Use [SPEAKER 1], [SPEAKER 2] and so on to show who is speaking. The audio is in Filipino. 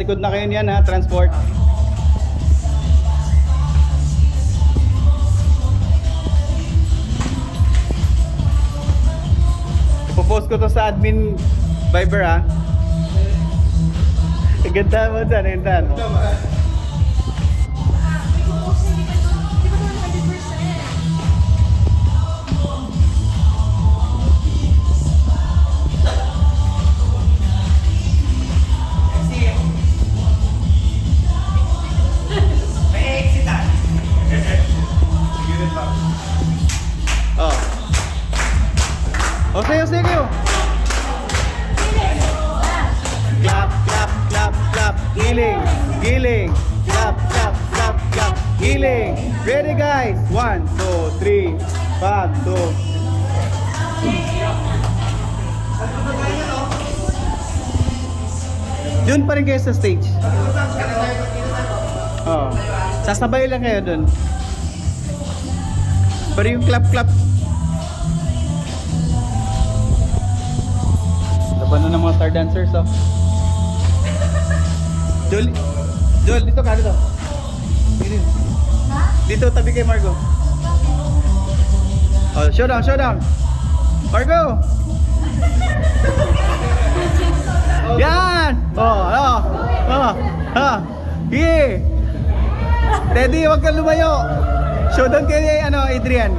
[SPEAKER 1] likod na kayo niyan ha, transport. Popost ko to sa admin Viber ha. Ganda mo dyan, Intan. Oh. Okay, sige. Clap, clap, clap, clap. Giling, giling. Clap, clap, clap, clap. Giling. Ready guys? 1, 2, 3. 5, 2. Doon pa rin kayo sa stage. Oh. Sasabay lang kayo doon. Pero yung clap, clap. Laban na ng mga star dancers, oh. Joel, dito ka, dito. Dito, tabi kay Margo. Oh, showdown, showdown. Margo! Yan! Oh. Yeah! Teddy, wag kang lumayo. Showdown kay Adrian.